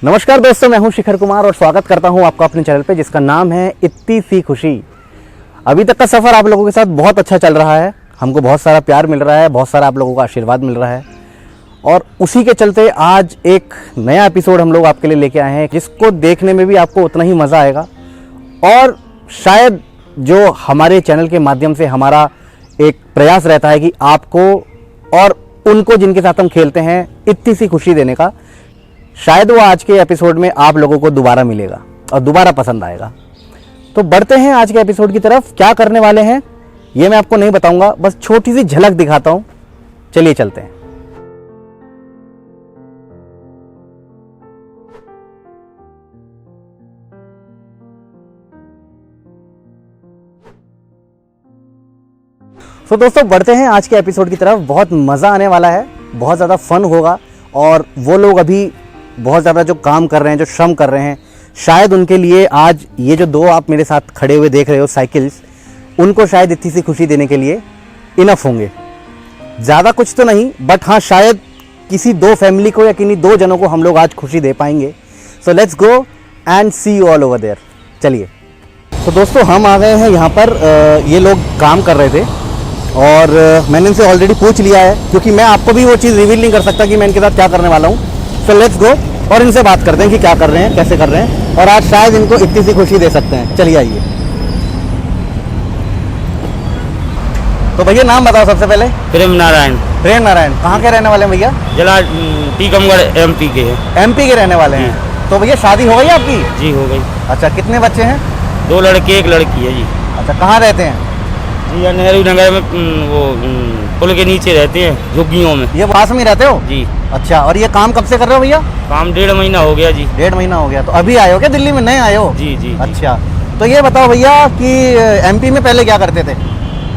नमस्कार दोस्तों, मैं हूं शिखर कुमार और स्वागत करता हूं आपका अपने चैनल पे जिसका नाम है इत्ती सी खुशी। अभी तक का सफ़र आप लोगों के साथ बहुत अच्छा चल रहा है, हमको बहुत सारा प्यार मिल रहा है, बहुत सारा आप लोगों का आशीर्वाद मिल रहा है और उसी के चलते आज एक नया एपिसोड हम लोग आपके लिए लेके आए हैं जिसको देखने में भी आपको उतना ही मज़ा आएगा। और शायद जो हमारे चैनल के माध्यम से हमारा एक प्रयास रहता है कि आपको और उनको जिनके साथ हम खेलते हैं इतनी सी खुशी देने का, शायद वो आज के एपिसोड में आप लोगों को दोबारा मिलेगा और दोबारा पसंद आएगा। तो बढ़ते हैं आज के एपिसोड की तरफ। क्या करने वाले हैं ये मैं आपको नहीं बताऊंगा, बस छोटी सी झलक दिखाता हूं। चलिए चलते हैं। तो दोस्तों बढ़ते हैं आज के एपिसोड की तरफ। बहुत मज़ा आने वाला है, बहुत ज़्यादा फन होगा और वो लोग अभी बहुत ज़्यादा जो काम कर रहे हैं, जो श्रम कर रहे हैं, शायद उनके लिए आज ये जो दो आप मेरे साथ खड़े हुए देख रहे हो साइकिल्स, उनको शायद इतनी सी खुशी देने के लिए इनफ होंगे। ज़्यादा कुछ तो नहीं, बट हाँ शायद किसी दो फैमिली को या किन्हीं दो जनों को हम लोग आज खुशी दे पाएंगे। So let's go and see you all over there. चलिए। तो दोस्तों हम आ गए हैं यहाँ पर। ये लोग काम कर रहे थे और मैंने इनसे ऑलरेडी पूछ लिया है क्योंकि मैं आपको भी वो चीज़ रिवील नहीं कर सकता कि मैं इनके साथ क्या करने वाला हूँ। सो लेट्स गो और इनसे बात करते हैं कि क्या कर रहे हैं, कैसे कर रहे हैं और आज शायद इनको इतनी सी खुशी दे सकते हैं। चलिए आइए। तो भैया नाम बताओ सबसे पहले। प्रेम नारायण। प्रेम नारायण कहाँ के रहने वाले हैं भैया? जिला टीकमगढ़ एमपी के हैं। एमपी के रहने वाले हैं। तो भैया शादी हो गई आपकी? जी हो गई। अच्छा, कितने बच्चे हैं? 2 लड़के 1 लड़की है जी। अच्छा, कहाँ रहते हैं? जी नेहरू नगर में, वो पुल के नीचे रहते हैं, झुग्गियों में। ये पास में ही रहते हो? जी। अच्छा, और ये काम कब से कर रहे हो भैया? काम 1.5 महीना हो गया जी। 1.5 महीना हो गया। तो अभी आए हो क्या दिल्ली में? नए आए हो? जी जी। अच्छा, तो ये बताओ भैया कि एमपी में पहले क्या करते थे?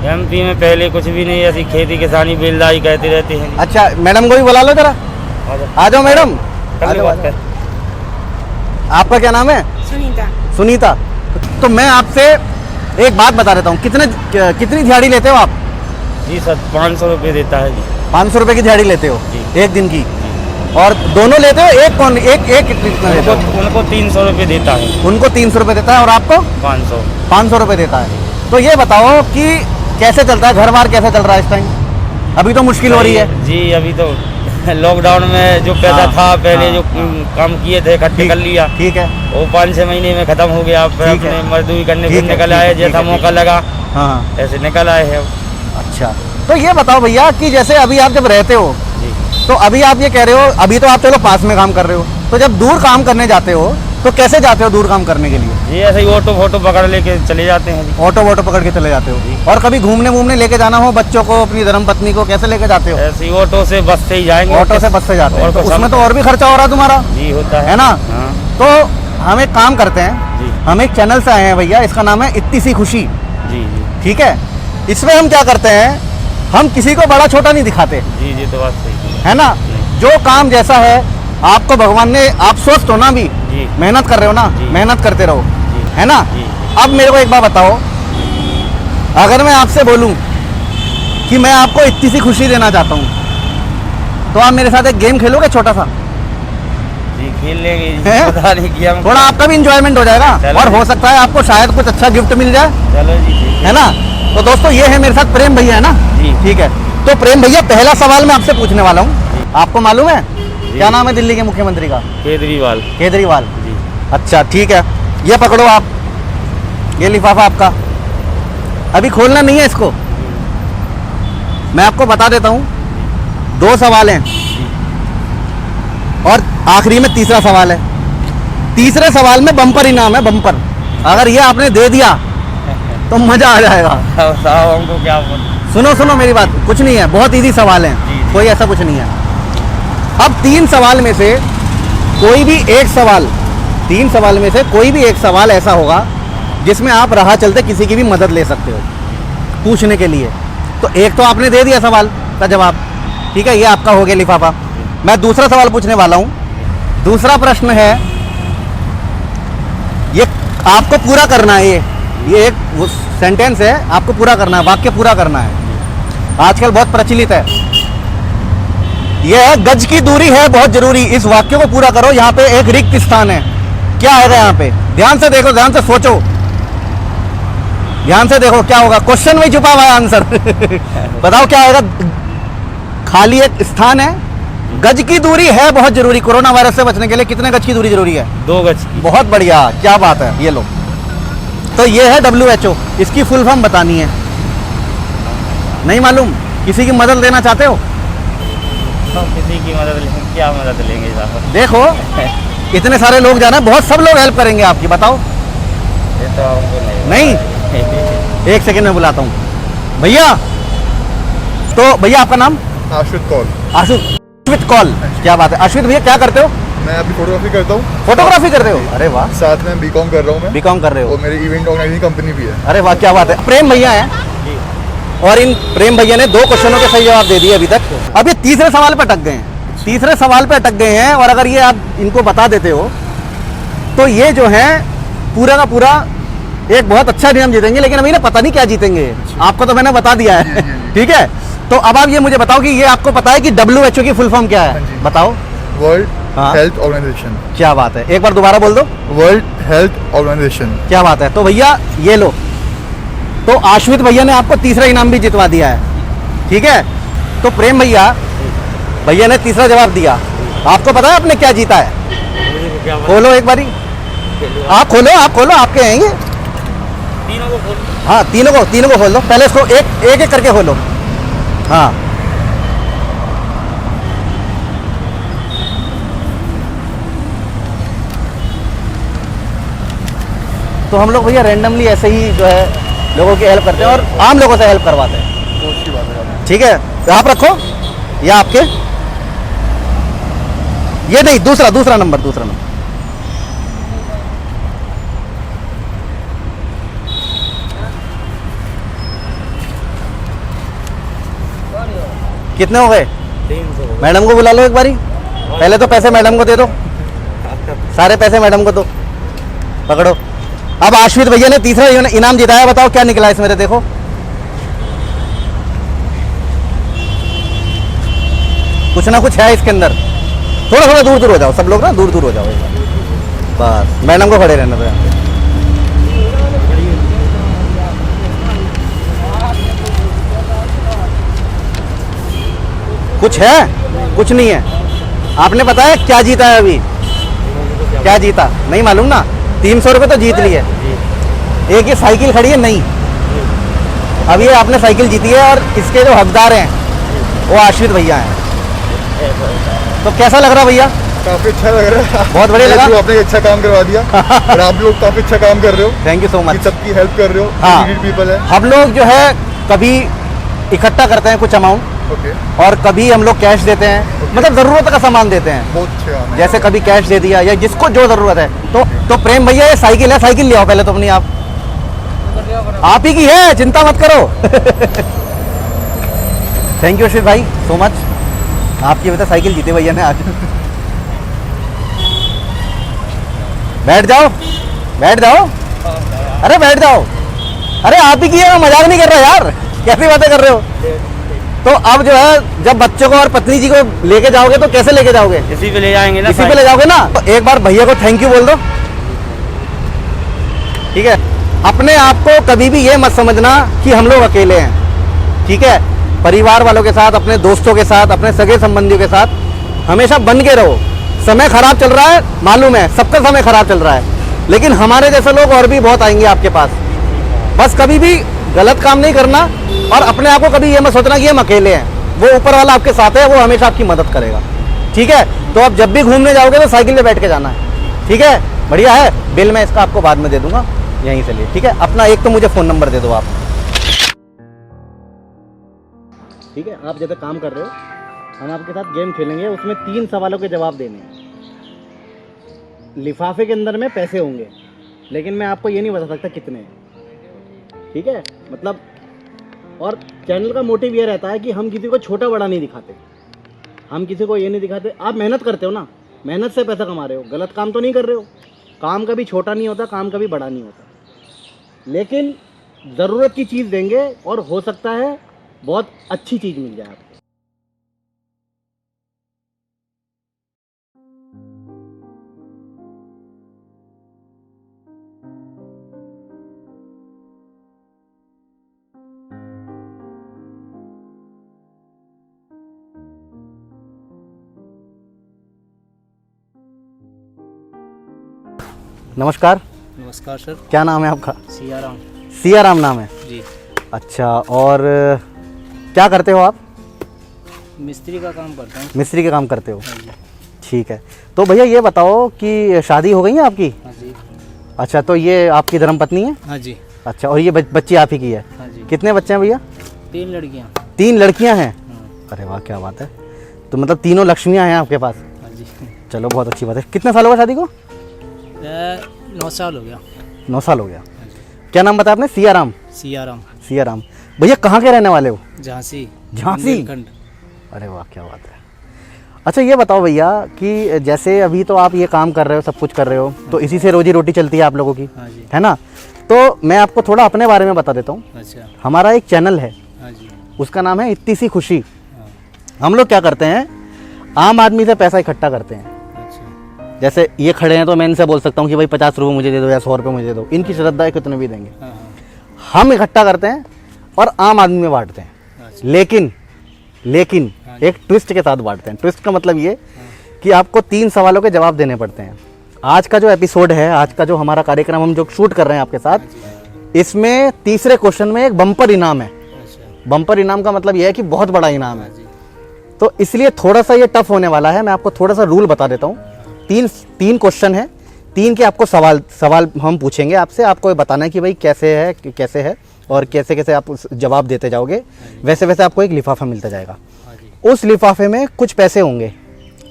एमपी में पहले कुछ भी नहीं, ऐसी खेती किसानी बेलदाई कहते रहते हैं। अच्छा, मैडम को भी बुला लो जरा। आ जाओ मैडम। आपका क्या नाम है? सुनीता। सुनीता। तो मैं आपसे एक बात बता देता हूँ, कितनी दिहाड़ी लेते हो आप? जी सर 500 रुपये देता है जी। 500 रुपये की दिहाड़ी लेते हो जी। एक दिन की? और दोनों लेते हो? एक कौन एक कितना देते हो? उनको 300 रुपये देता है। उनको 300 रुपये देता है और आपको 500 रुपये देता है। तो ये बताओ कि कैसे चलता है घर बार, कैसे चल रहा है इस टाइम? अभी तो मुश्किल हो रही है जी। अभी तो लॉकडाउन में जो पैसा था पहले, जो काम किए थे इकट्ठे कर लिया। ठीक है। वो 5-6 महीने में खत्म हो गया। अपने मजदूरी करने फिर निकल आए, जैसा मौका लगा हाँ ऐसे निकल आए हैं। अच्छा, तो ये बताओ भैया कि जैसे अभी आप जब रहते हो जी। तो अभी आप ये कह रहे हो, अभी तो आप चलो पास में काम कर रहे हो, तो जब दूर काम करने जाते हो तो कैसे जाते हो दूर काम करने के लिए? जी ऐसे ही ऑटो फोटो पकड़ लेके चले जाते हैं जी। ऑटो वोटो पकड़ के चले जाते हो? और कभी घूमने लेके जाना हो बच्चों को, अपनी धर्मपत्नी को, कैसे लेके जाते हो? ऐसे ही ऑटो से बस से ही जाएंगे। ऑटो से बस से जाते हो? और तो उसमें तो और भी खर्चा हो रहा तुम्हारा। जी होता है ना? हाँ। तो हम एक काम करते हैं जी। हम एक चैनल से आए हैं भैया, इसका नाम है इत्ती सी खुशी। जी जी। ठीक है। इसमें हम क्या करते हैं, हम किसी को बड़ा छोटा नहीं दिखाते। जी जी, तो बात सही है ना? जो काम जैसा है आपको भगवान ने, आप स्वस्थ हो ना, भी जी। मेहनत कर रहे हो ना, मेहनत करते रहो। है ना? जी। अब मेरे को एक बात बताओ, अगर मैं आपसे बोलूं कि मैं आपको इतनी सी खुशी देना चाहता हूं तो आप मेरे साथ एक गेम खेलोगे छोटा सा? जी खेल लेंगे जी। हैं? पता नहीं किया थोड़ा आपका भी इंजॉयमेंट हो जाएगा चलो और जी। हो सकता है आपको शायद कुछ अच्छा गिफ्ट मिल जाए। चलो जी ठीक है ना? तो दोस्तों ये है मेरे साथ प्रेम भैया, है ना? जी। ठीक है। तो प्रेम भैया, पहला सवाल मैं आपसे पूछने वाला हूँ। आपको मालूम है क्या नाम है दिल्ली के मुख्यमंत्री का? केजरीवाल। केजरीवाल। जी। अच्छा ठीक है, ये पकड़ो आप, ये लिफाफा आपका। अभी खोलना नहीं है इसको, मैं आपको बता देता हूँ। 2 सवाल हैं और आखिरी में तीसरा सवाल है। तीसरे सवाल में बम्पर इनाम है, बम्पर। अगर ये आपने दे दिया तो मजा आ जाएगा। साहब हमको क्या सुनो मेरी बात, कुछ नहीं है, बहुत इजी सवाल है, कोई ऐसा कुछ नहीं है। अब 3 सवाल में से कोई भी एक सवाल, 3 सवाल में से कोई भी एक सवाल ऐसा होगा जिसमें आप राह चलते किसी की भी मदद ले सकते हो पूछने के लिए। तो एक तो आपने दे दिया सवाल का जवाब, ठीक है, ये आपका हो गया लिफाफा। मैं दूसरा सवाल पूछने वाला हूँ। दूसरा प्रश्न है, ये आपको पूरा करना है। ये एक सेंटेंस है, आपको पूरा करना है, वाक्य पूरा करना है। आजकल बहुत प्रचलित है। ये है गज की दूरी है बहुत जरूरी, इस वाक्य को पूरा करो। यहाँ पे एक रिक्त स्थान है, क्या आएगा यहाँ पे? ध्यान से देखो, ध्यान से सोचो, ध्यान से देखो क्या होगा। क्वेश्चन में छुपा हुआ है आंसर। बताओ क्या आएगा? खाली एक स्थान है, गज की दूरी है बहुत जरूरी। कोरोना वायरस से बचने के लिए कितने गज की दूरी जरूरी है? 2 गज की। बहुत बढ़िया, क्या बात है। ये लो, तो ये है WHO, इसकी फुल फॉर्म बतानी है। नहीं मालूम? किसी की मदद लेना चाहते हो? तो किसी की मदद लेंगे, क्या मदद लेंगे साहब? देखो इतने सारे लोग जाना है, बहुत सब लोग हेल्प करेंगे आपकी। बताओ। ये तो हमको नहीं? एक सेकंड में बुलाता हूँ भैया। तो भैया आपका नाम? आश्रित कौल। आशुत कौल, क्या बात है। आशुत भैया क्या करते हो? मैं अभी फोटोग्राफी करता हूँ। फोटोग्राफी करते हो? अरे वाह। साथ में बीकॉम कर रहा हूँ मैं। बीकॉम कर रहे हो? और मेरी इवेंट ऑर्गेनाइजिंग कंपनी भी है। अरे वाह, क्या बात है। प्रेम भैया हैं, और इन प्रेम भैया ने 2 क्वेश्चनों के सही जवाब दे दिए अभी तक। अब ये तीसरे सवाल पे अटक गए हैं, तीसरे सवाल पे अटक गए हैं। और अगर ये आप इनको बता देते हो तो ये जो है पूरा का पूरा एक बहुत अच्छा नियम जीतेंगे। लेकिन अभी ना पता नहीं क्या जीतेंगे, आपको तो मैंने बता दिया है। ठीक है, तो अब आप ये मुझे बताओ कि ये आपको पता है कि WHO की फुल फॉर्म क्या है? बताओ। वर्ल्ड हाँ। Health organisation. क्या बात है, एक बार दोबारा बोल दो। World health organisation. क्या बात है। तो भैया ये लो, तो आश्वित भैया ने आपको तीसरा इनाम भी जितवा दिया है। ठीक है, तो प्रेम भैया ने तीसरा जवाब दिया। आपको पता है आपने क्या जीता है? खोलो एक बारी, आप खोलो, आपके हैं ये। तीनों को खोल। हाँ, तीनों को खोल दो। पहले इसको एक करके खोलो। हाँ, तो हम लोग भैया रैंडमली ऐसे ही जो है लोगों की हेल्प करते हैं और आम लोगों से हेल्प करवाते हैं। तो उसकी बात है। ठीक है, आप रखो या आपके, ये नहीं, दूसरा नंबर। कितने हो गए? 300। मैडम को बुला लो एक बारी। पहले तो पैसे मैडम को दे दो, सारे पैसे मैडम को दो। पकड़ो। अब आश्वित भैया ने तीसरा इनाम जिताया। बताओ क्या निकला इसमें से? देखो, कुछ ना कुछ है इसके अंदर। थोड़ा दूर हो जाओ सब लोग ना, दूर हो जाओ एक बार। बस मैडम को खड़े रहने दो यहाँ पे। कुछ है? कुछ नहीं है। आपने बताया क्या जीता है अभी? क्या जीता नहीं मालूम ना? 300 रुपये तो जीत लिए। एक ये साइकिल खड़ी है नहीं, अब ये आपने साइकिल जीती है और इसके जो हकदार हैं वो आश्रित भैया हैं। तो कैसा लग रहा भैया? काफी अच्छा लग रहा है। बहुत बढ़िया लगा। तो आपने अच्छा काम करवा दिया। और आप लोग काफी अच्छा काम कर रहे हो। Thank you so much. सबकी हेल्प कर रहे हो। हाँ। नीडेड पीपल है। हम लोग जो है कभी इकट्ठा करते हैं कुछ अमाउंट, ओके। और कभी हम लोग कैश देते हैं, मतलब ज़रूरत का सामान देते हैं। बहुत अच्छे काम है। जैसे कभी कैश दे दिया या जिसको जो ज़रूरत है। तो प्रेम भैया ये साइकिल है, साइकिल ले आओ पहले तो अपनी। आप ही की है, चिंता मत करो। थैंक यू अश्वित भाई सो मच, आपकी वजह से साइकिल जीते भैया ने आज। बैठ जाओ। अरे बैठ जाओ। अरे आप ही की है, मैं मजाक नहीं कर रहा यार, कैसी बातें कर रहे हो? तो अब जो है जब बच्चों को और पत्नी जी को लेके जाओगे तो कैसे लेके जाओगे? इसी पे ले जाएंगे ना। इसी पे ले जाओगे ना। तो एक बार भैया को थैंक यू बोल दो। ठीक है, अपने आप को कभी भी ये मत समझना कि हम लोग अकेले हैं। ठीक है, परिवार वालों के साथ, अपने दोस्तों के साथ, अपने सगे संबंधियों के साथ हमेशा बन के रहो। समय खराब चल रहा है, मालूम है सबका समय खराब चल रहा है, लेकिन हमारे जैसे लोग और भी बहुत आएंगे आपके पास। बस कभी भी गलत काम नहीं करना और अपने आप को कभी ये मत सोचना कि हम अकेले हैं। वो ऊपर वाला आपके साथ है, वो हमेशा आपकी मदद करेगा। ठीक है, तो अब जब भी घूमने जाओगे तो साइकिल पे बैठ के जाना है। ठीक है, बढ़िया है। बिल मैं इसका आपको बाद में दे दूंगा यहीं से लिए। ठीक है, अपना एक तो मुझे फ़ोन नंबर दे दो आप। ठीक है, आप जैसे काम कर रहे हो, हम आपके साथ गेम खेलेंगे, उसमें 3 सवालों के जवाब देने हैं। लिफाफे के अंदर में पैसे होंगे, लेकिन मैं आपको ये नहीं बता सकता कितने हैं। ठीक है, मतलब, और चैनल का मोटिव ये रहता है कि हम किसी को छोटा बड़ा नहीं दिखाते, हम किसी को ये नहीं दिखाते। आप मेहनत करते हो ना, मेहनत से पैसा कमा रहे हो, गलत काम तो नहीं कर रहे हो। काम कभी छोटा नहीं होता, काम कभी बड़ा नहीं होता, लेकिन ज़रूरत की चीज़ देंगे और हो सकता है बहुत अच्छी चीज़ मिल जाए आपको। नमस्कार, नमस्कार सर। क्या नाम है आपका? सियाराम। सियाराम नाम है। जी। अच्छा, और क्या करते हो आप? मिस्त्री का काम करता हूँ। मिस्त्री का काम करते हो? हाँ जी। ठीक है। तो भैया ये बताओ कि शादी हो गई है आपकी? हाँ जी। अच्छा, तो ये आपकी धर्मपत्नी है? हाँ जी। अच्छा, और ये बच्ची आप ही की है? हाँ जी। कितने बच्चे हैं भैया? 3 लड़कियाँ। 3 लड़कियां हैं? हाँ। अरे वाह, क्या बात है। तो मतलब तीनों लक्ष्मियां हैं आपके पास? हाँ जी। चलो, बहुत अच्छी बात है। कितने साल हो गए शादी को? 9 साल हो गया। 9 साल हो गया। क्या नाम बताया आपने? सियाराम? सियाराम। सियाराम। भैया कहाँ के रहने वाले हो? झांसी। झांसी? बुंदेलखंड। अरे वाह, क्या बात है। अच्छा, ये बताओ भैया कि जैसे अभी तो आप ये काम कर रहे हो, सब कुछ कर रहे हो, तो इसी से रोजी रोटी चलती है आप लोगों की, हाँ जी। है ना? तो मैं आपको थोड़ा अपने बारे में बता देता हूँ। अच्छा। हमारा एक चैनल है, हाँ जी। उसका नाम है इत्ती सी खुशी। हाँ। हम लोग क्या करते हैं, आम आदमी से पैसा इकट्ठा करते हैं। अच्छा। जैसे ये खड़े हैं तो मैं इनसे बोल सकता हूँ कि भाई 50 रुपये मुझे दे दो या 100 रुपये मुझे दे दो, इनकी श्रद्धा है कितने भी देंगे। हाँ हाँ। हम इकट्ठा करते हैं और आम आदमी में बांटते हैं। अच्छा। लेकिन एक ट्विस्ट के साथ बांटते हैं। ट्विस्ट का मतलब ये कि आपको 3 सवालों के जवाब देने पड़ते हैं। आज का जो एपिसोड है, आज का जो हमारा कार्यक्रम हम जो शूट कर रहे हैं आपके साथ, इसमें तीसरे क्वेश्चन में एक बम्पर इनाम है। अच्छा। बम्पर इनाम का मतलब ये है कि बहुत बड़ा इनाम है। हाँ जी। तो इसलिए थोड़ा सा ये टफ होने वाला है। मैं आपको थोड़ा सा रूल बता देता हूँ। 3 क्वेश्चन है, 3 के आपको सवाल हम पूछेंगे आपसे। आपको ये बताना है कि भाई कैसे है और कैसे कैसे आप जवाब देते जाओगे, वैसे वैसे आपको एक लिफाफा मिलता जाएगा। हाँ जी। उस लिफाफे में कुछ पैसे होंगे,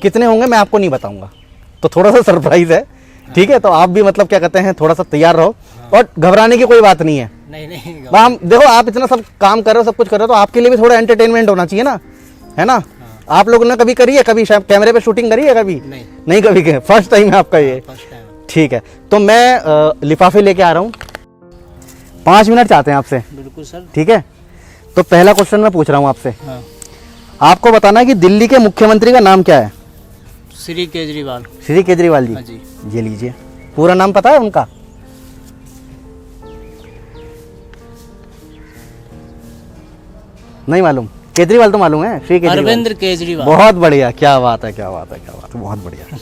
कितने होंगे मैं आपको नहीं बताऊंगा, तो थोड़ा सा सरप्राइज है, ठीक है? तो आप भी मतलब क्या कहते हैं, थोड़ा सा तैयार रहो और घबराने की कोई बात नहीं है। नहीं। हम देखो, आप इतना सब काम कर रहे हो, सब कुछ कर रहे हो, तो आपके लिए भी थोड़ा एंटरटेनमेंट होना चाहिए ना, है ना? आप लोगों ने कभी करी है, कभी कैमरे पे शूटिंग करी है कभी? नहीं कभी के, फर्स्ट टाइम है आपका ये? First time. ठीक है, तो मैं लिफाफे लेके आ रहा हूँ। 5 मिनट चाहते हैं आपसे। बिल्कुल सर। ठीक है, तो पहला क्वेश्चन मैं पूछ रहा हूँ आपसे। हाँ। आपको बताना है कि दिल्ली के मुख्यमंत्री का नाम क्या है? श्री केजरीवाल। श्री केजरीवाल जी? हाँ जी। ये लीजिए, पूरा नाम पता है उनका? नहीं मालूम? केजरीवाल तो मालूम है, श्री केजरीवाल। अरविंद केजरीवाल। बहुत बढ़िया, क्या बात है, क्या बात है, क्या बात है, बहुत बढ़िया।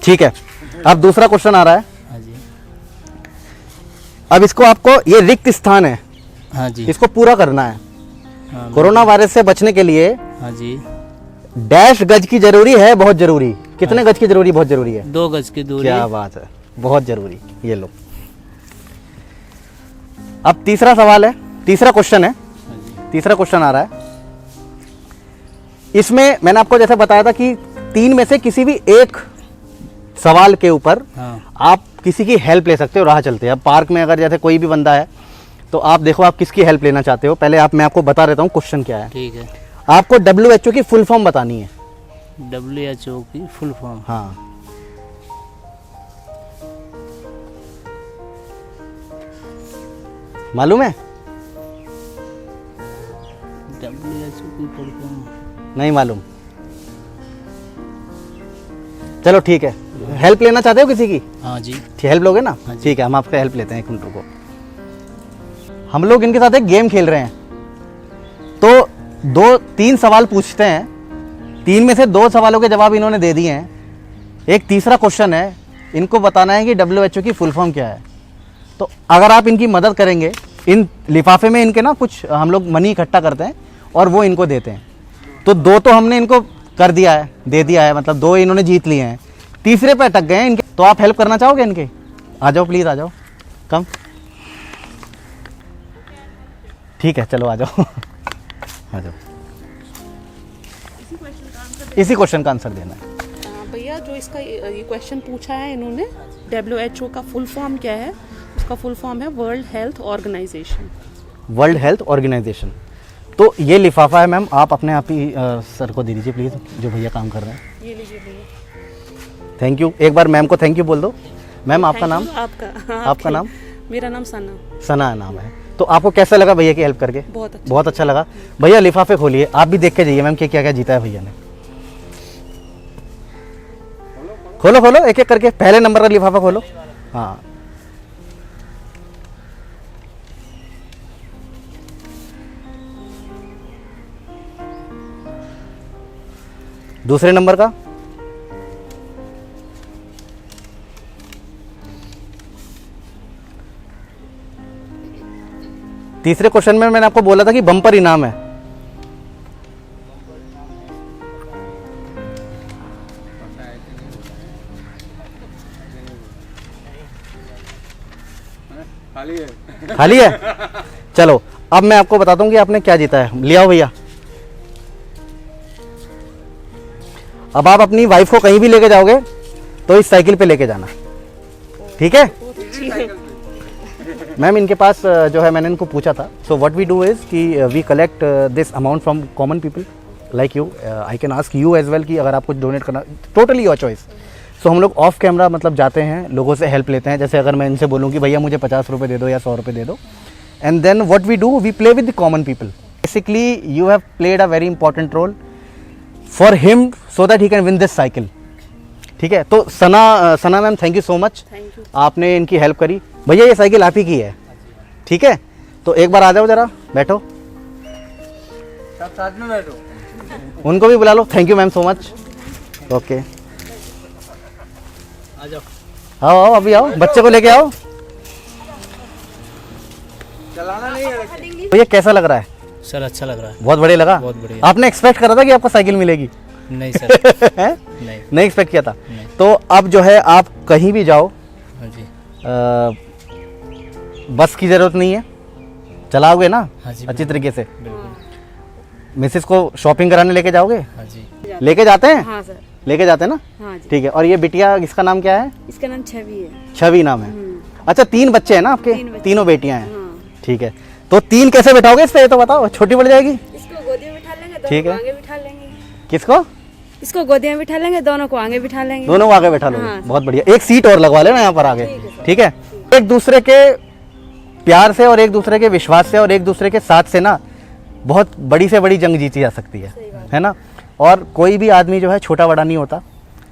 ठीक है, अब दूसरा क्वेश्चन आ रहा है। हाँ जी। अब इसको आपको, ये रिक्त स्थान है, हाँ जी। इसको पूरा करना है। हाँ। कोरोना वायरस से बचने के लिए हाँ जी। डैश गज की जरूरी है, बहुत जरूरी। कितने गज की जरूरी बहुत जरूरी है? 2 गज की दूरी। क्या बात है, बहुत जरूरी। ये लो। अब तीसरा सवाल है, तीसरा क्वेश्चन है। हाँ जी। तीसरा क्वेश्चन आ रहा है। इसमें मैंने आपको जैसे बताया था कि 3 में से किसी भी एक सवाल के ऊपर हाँ। आप किसी की हेल्प ले सकते हो राह चलते। अब पार्क में अगर जैसे कोई भी बंदा है, तो आप देखो आप किसकी हेल्प लेना चाहते हो। पहले मैं आपको बता देता हूँ क्वेश्चन क्या है। ठीक है। आपको WHO की फुल फॉर्म बतानी है। WHO की फुल फॉर्म। हाँ, मालूम है? WHO की फुल फॉर्म नहीं मालूम? चलो ठीक है, हेल्प लेना चाहते हो किसी की? हाँ जी। हेल्प लोगे ना? हाँ जी। ठीक है, हम आपका हेल्प लेते हैं। 1 मिनट रुको। हम लोग इनके साथ एक गेम खेल रहे हैं। तो 2-3 सवाल पूछते हैं, 3 में से 2 सवालों के जवाब इन्होंने दे दिए हैं। एक तीसरा क्वेश्चन है, इनको बताना है कि WHO की फुल फॉर्म क्या है। तो अगर आप इनकी मदद करेंगे, इन लिफाफे में इनके ना कुछ हम लोग मनी इकट्ठा करते हैं और वो इनको देते हैं। तो 2 तो हमने इनको कर दिया है, दे दिया है, मतलब 2 इन्होंने जीत लिए हैं। तीसरे पे अटक गए हैं इनके। तो आप हेल्प करना चाहोगे इनके? आ जाओ प्लीज़, आ जाओ, कम। ठीक है, चलो आ जाओ। आ जाओ, इसी क्वेश्चन का आंसर देना है। भैया जो इसका ये क्वेश्चन पूछा है इन्होंने, WHO का फुल फॉर्म क्या है? उसका फुल फॉर्म है world health organisation. World health organisation. तो ये लिफाफा है मैम, आप अपने आप ही सर को दे दीजिए प्लीज़, जो भैया काम कर रहे हैं। ये लीजिए भैया। Thank you. एक बार मैम को थैंक यू बोल दो। मैम आपका नाम? आपका नाम? मेरा नाम सना। सना नाम है। तो आपको कैसा लगा भैया की हेल्प करके? बहुत अच्छा लगा। भैया लिफाफे खोलिए, आप भी देख के जाइए मैम क्या क्या जीता है भैया ने। खोलो खोलो, एक एक करके। पहले नंबर का लिफाफा खोलो। हाँ, दूसरे नंबर का। तीसरे क्वेश्चन में मैंने आपको बोला था कि बम्पर इनाम है। खाली है। चलो अब मैं आपको बताता हूँ कि आपने क्या जीता है। ले आओ भैया। अब आप अपनी वाइफ को कहीं भी लेके जाओगे तो इस साइकिल पे लेके जाना, ठीक है? मैम इनके पास जो है, मैंने इनको पूछा था। So what we do is कि we collect this amount from common people like you. I can ask you as well कि अगर आपको डोनेट करना, टोटली योर चॉइस। सो हम लोग ऑफ कैमरा मतलब जाते हैं, लोगों से हेल्प लेते हैं। जैसे अगर मैं इनसे बोलूँ कि भैया मुझे 50 रुपये दे दो या 100 रुपये दे दो, and then what we do, we play with the common people. Basically you have played a very important role for him so that he can win this cycle, ठीक है? तो Sana ma'am thank you so much, आपने इनकी help करी। भैया ये cycle आप ही की है, ठीक है? तो एक बार आ जाओ, जरा बैठो, सब साथ में बैठो, उनको भी बुला लो। Thank you ma'am so much. Okay आ जाओ। आओ आओ, अभी आओ, बच्चे को लेके आओ। चलाना नहीं है। भैया कैसा लग रहा है? सर अच्छा लग रहा है। बहुत बढ़िया लगा। बहुत बढ़िया। आपने एक्सपेक्ट करा था कि आपको साइकिल मिलेगी? नहीं सर। हैं? नहीं। नहीं एक्सपेक्ट किया था। नहीं। तो अब जो है आप कहीं भी जाओ, हाँ जी। बस की जरूरत नहीं है, चलाओगे ना हाँ जी, अच्छी तरीके से। बिल्कुल। मिसेस को शॉपिंग कराने लेके जाओगे? हाँ जी। लेके जाते हैं? हाँ सर। लेके जाते हैं ना? हाँ जी। ठीक है। और ये बिटिया, इसका नाम क्या है? इसका नाम छवि है। छवि नाम है। अच्छा 3 बच्चे हैं ना आपके? तीन बच्चे। तीनों बेटियां हैं। हाँ। ठीक है। तो 3 कैसे बैठाओगे इस पे, ये तो बताओ। छोटी पड़ जाएगी। इसको गोदी में बिठा लेंगे, दोनों ठीक को है। आगे बिठा लेंगे। किसको? इसको गोदी में बिठा लेंगे, दोनों को आगे बिठा लेंगे। दोनों को आगे बैठा लोगे। हाँ। बहुत बढ़िया। एक सीट और लगवा लेना यहाँ पर आगे, ठीक है सर। ठीक है? एक दूसरे के प्यार से और एक दूसरे के विश्वास से और एक दूसरे के साथ से ना बहुत बड़ी से बड़ी जंग जीती जा सकती है ना? और कोई भी आदमी जो है छोटा बड़ा नहीं होता।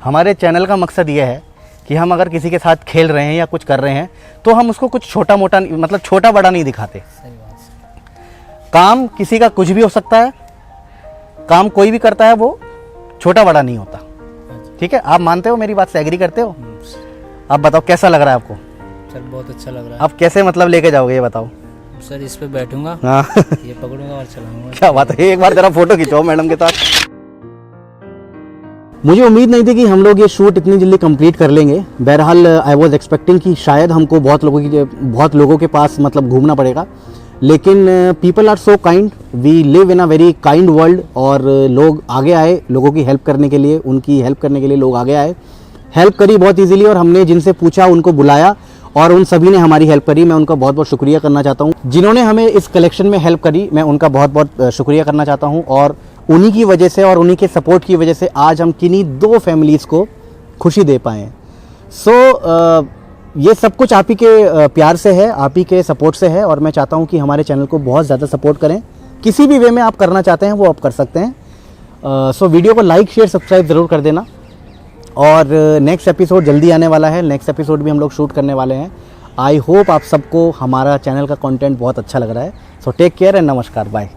हमारे चैनल का मकसद ये है कि हम अगर किसी के साथ खेल रहे हैं या कुछ कर रहे हैं तो हम उसको कुछ छोटा मोटा, मतलब छोटा बड़ा नहीं दिखाते। सही बात है। काम किसी का कुछ भी हो सकता है, काम कोई भी करता है, वो छोटा बड़ा नहीं होता, ठीक है? आप मानते हो, मेरी बात से एग्री करते हो? आप बताओ कैसा लग रहा है आपको? सर बहुत अच्छा लग रहा है। आप कैसे मतलब लेके जाओगे ये बताओ? सर इस पे बैठूंगा, हाँ ये पकड़ूंगा और चलाऊंगा। क्या बात है। एक बार जरा फोटो खिंचाओ मैडम के साथ। मुझे उम्मीद नहीं थी कि हम लोग ये शूट इतनी जल्दी कंप्लीट कर लेंगे। बहरहाल आई वाज एक्सपेक्टिंग कि शायद हमको बहुत लोगों के पास मतलब घूमना पड़ेगा, लेकिन people are so kind, we live in a very kind world. और लोग आगे आए लोगों की हेल्प करने के लिए, उनकी हेल्प करने के लिए लोग आगे आए, हेल्प करी बहुत इजीली। और हमने जिनसे पूछा उनको बुलाया और उन सभी ने हमारी हेल्प करी। मैं उनका बहुत बहुत शुक्रिया करना चाहता हूँ। जिन्होंने हमें इस कलेक्शन में हेल्प करी, मैं उनका बहुत बहुत शुक्रिया करना चाहता हूँ। और उन्हीं की वजह से और उन्हीं के सपोर्ट की वजह से आज हम किन्हीं 2 फैमिलीज़ को खुशी दे पाए हैं। सो ये सब कुछ आप ही के प्यार से है, आप ही के सपोर्ट से है। और मैं चाहता हूँ कि हमारे चैनल को बहुत ज़्यादा सपोर्ट करें। किसी भी वे में आप करना चाहते हैं वो आप कर सकते हैं। सो वीडियो को लाइक शेयर सब्सक्राइब ज़रूर कर देना। और नेक्स्ट एपिसोड जल्दी आने वाला है, नेक्स्ट एपिसोड भी हम लोग शूट करने वाले हैं। आई होप आप सबको हमारा चैनल का कंटेंट बहुत अच्छा लग रहा है। सो टेक केयर एंड नमस्कार, बाय।